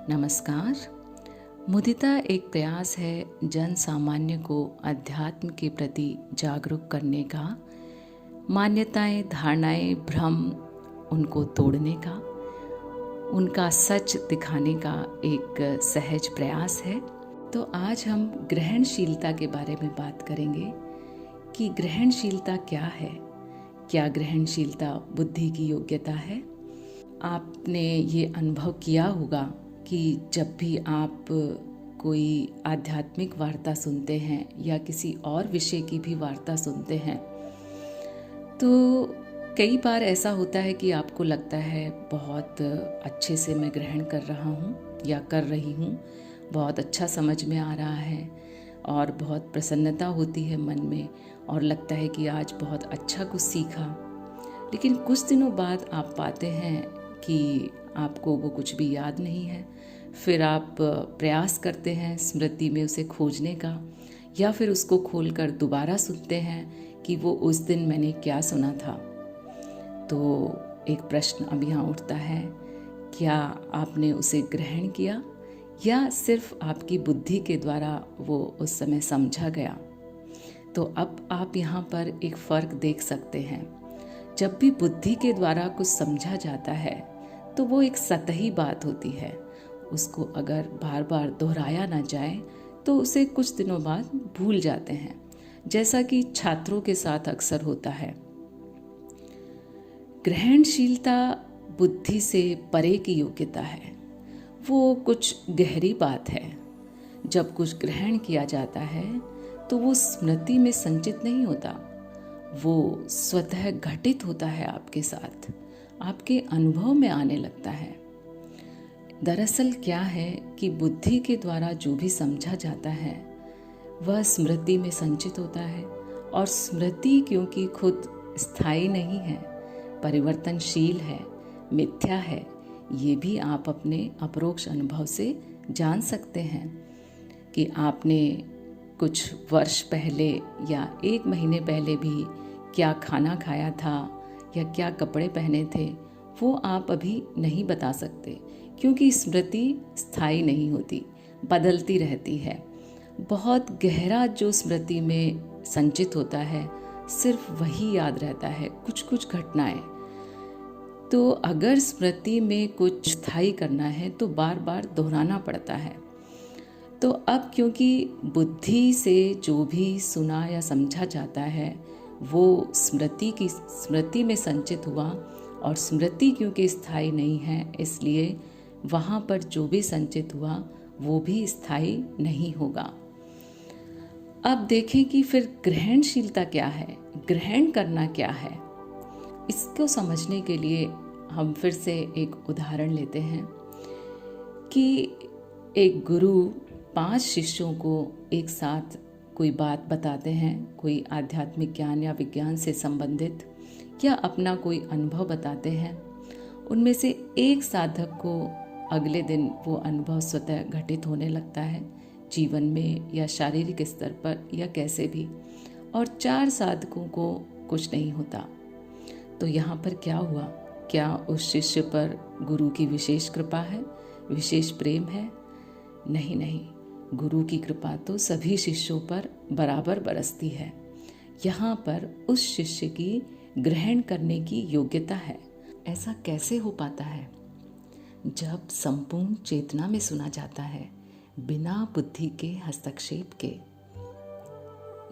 नमस्कार। मुदिता एक प्रयास है जन सामान्य को अध्यात्म के प्रति जागरूक करने का, मान्यताएं, धारणाएं, भ्रम उनको तोड़ने का, उनका सच दिखाने का एक सहज प्रयास है। तो आज हम ग्रहणशीलता के बारे में बात करेंगे कि ग्रहणशीलता क्या है। क्या ग्रहणशीलता बुद्धि की योग्यता है? आपने ये अनुभव किया होगा कि जब भी आप कोई आध्यात्मिक वार्ता सुनते हैं या किसी और विषय की भी वार्ता सुनते हैं तो कई बार ऐसा होता है कि आपको लगता है बहुत अच्छे से मैं ग्रहण कर रहा हूँ या कर रही हूँ, बहुत अच्छा समझ में आ रहा है और बहुत प्रसन्नता होती है मन में और लगता है कि आज बहुत अच्छा कुछ सीखा। लेकिन कुछ दिनों बाद आप पाते हैं कि आपको वो कुछ भी याद नहीं है। फिर आप प्रयास करते हैं स्मृति में उसे खोजने का या फिर उसको खोलकर दोबारा सुनते हैं कि वो उस दिन मैंने क्या सुना था। तो एक प्रश्न अब यहाँ उठता है, क्या आपने उसे ग्रहण किया या सिर्फ आपकी बुद्धि के द्वारा वो उस समय समझा गया? तो अब आप यहाँ पर एक फ़र्क देख सकते हैं। जब भी बुद्धि के द्वारा कुछ समझा जाता है तो वो एक सतही बात होती है। उसको अगर बार बार दोहराया ना जाए तो उसे कुछ दिनों बाद भूल जाते हैं, जैसा कि छात्रों के साथ अक्सर होता है। ग्रहणशीलता बुद्धि से परे की योग्यता है। वो कुछ गहरी बात है। जब कुछ ग्रहण किया जाता है तो वो स्मृति में संचित नहीं होता, वो स्वतः घटित होता है आपके साथ, आपके अनुभव में आने लगता है। दरअसल क्या है कि बुद्धि के द्वारा जो भी समझा जाता है वह स्मृति में संचित होता है और स्मृति क्योंकि खुद स्थायी नहीं है, परिवर्तनशील है, मिथ्या है, ये भी आप अपने अपरोक्ष अनुभव से जान सकते हैं कि आपने कुछ वर्ष पहले या एक महीने पहले भी क्या खाना खाया था या क्या कपड़े पहने थे, वो आप अभी नहीं बता सकते क्योंकि स्मृति स्थायी नहीं होती, बदलती रहती है। बहुत गहरा जो स्मृति में संचित होता है सिर्फ वही याद रहता है, कुछ कुछ घटनाएं। तो अगर स्मृति में कुछ स्थायी करना है तो बार बार दोहराना पड़ता है। तो अब क्योंकि बुद्धि से जो भी सुना या समझा जाता है वो स्मृति में संचित हुआ और स्मृति क्योंकि स्थायी नहीं है, इसलिए वहाँ पर जो भी संचित हुआ वो भी स्थायी नहीं होगा। अब देखें कि फिर ग्रहणशीलता क्या है, ग्रहण करना क्या है। इसको समझने के लिए हम फिर से एक उदाहरण लेते हैं कि एक गुरु 5 शिष्यों को एक साथ कोई बात बताते हैं, कोई आध्यात्मिक ज्ञान या विज्ञान से संबंधित या अपना कोई अनुभव बताते हैं। उनमें से एक साधक को अगले दिन वो अनुभव स्वतः घटित होने लगता है, जीवन में या शारीरिक स्तर पर या कैसे भी, और 4 साधकों को कुछ नहीं होता। तो यहाँ पर क्या हुआ? क्या उस शिष्य पर गुरु की विशेष कृपा है, विशेष प्रेम है? नहीं, गुरु की कृपा तो सभी शिष्यों पर बराबर बरसती है। यहाँ पर उस शिष्य की ग्रहण करने की योग्यता है। ऐसा कैसे हो पाता है? जब संपूर्ण चेतना में सुना जाता है, बिना बुद्धि के हस्तक्षेप के।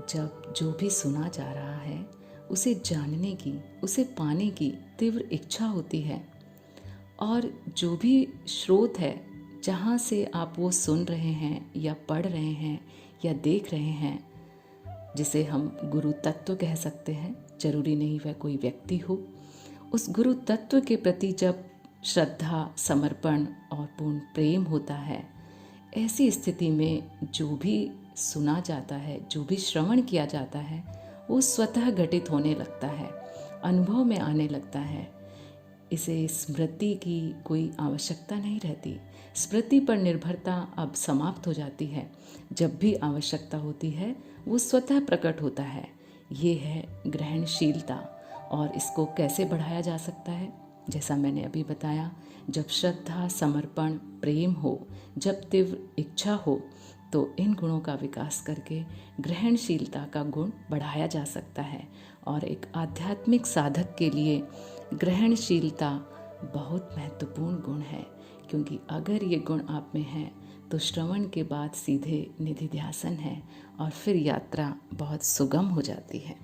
जब जो भी सुना जा रहा है उसे जानने की, उसे पाने की तीव्र इच्छा होती है और जो भी स्रोत है जहाँ से आप वो सुन रहे हैं या पढ़ रहे हैं या देख रहे हैं, जिसे हम गुरु तत्व कह सकते हैं, जरूरी नहीं वह कोई व्यक्ति हो, उस गुरु तत्व के प्रति जब श्रद्धा, समर्पण और पूर्ण प्रेम होता है, ऐसी स्थिति में जो भी सुना जाता है, जो भी श्रवण किया जाता है, वो स्वतः घटित होने लगता है, अनुभव में आने लगता है। इसे स्मृति की कोई आवश्यकता नहीं रहती। स्मृति पर निर्भरता अब समाप्त हो जाती है। जब भी आवश्यकता होती है वो स्वतः प्रकट होता है। ये है ग्रहणशीलता। और इसको कैसे बढ़ाया जा सकता है? जैसा मैंने अभी बताया, जब श्रद्धा, समर्पण, प्रेम हो, जब तीव्र इच्छा हो, तो इन गुणों का विकास करके ग्रहणशीलता का गुण बढ़ाया जा सकता है। और एक आध्यात्मिक साधक के लिए ग्रहणशीलता बहुत महत्वपूर्ण गुण है, क्योंकि अगर ये गुण आप में है तो श्रवण के बाद सीधे निधिध्यासन है और फिर यात्रा बहुत सुगम हो जाती है।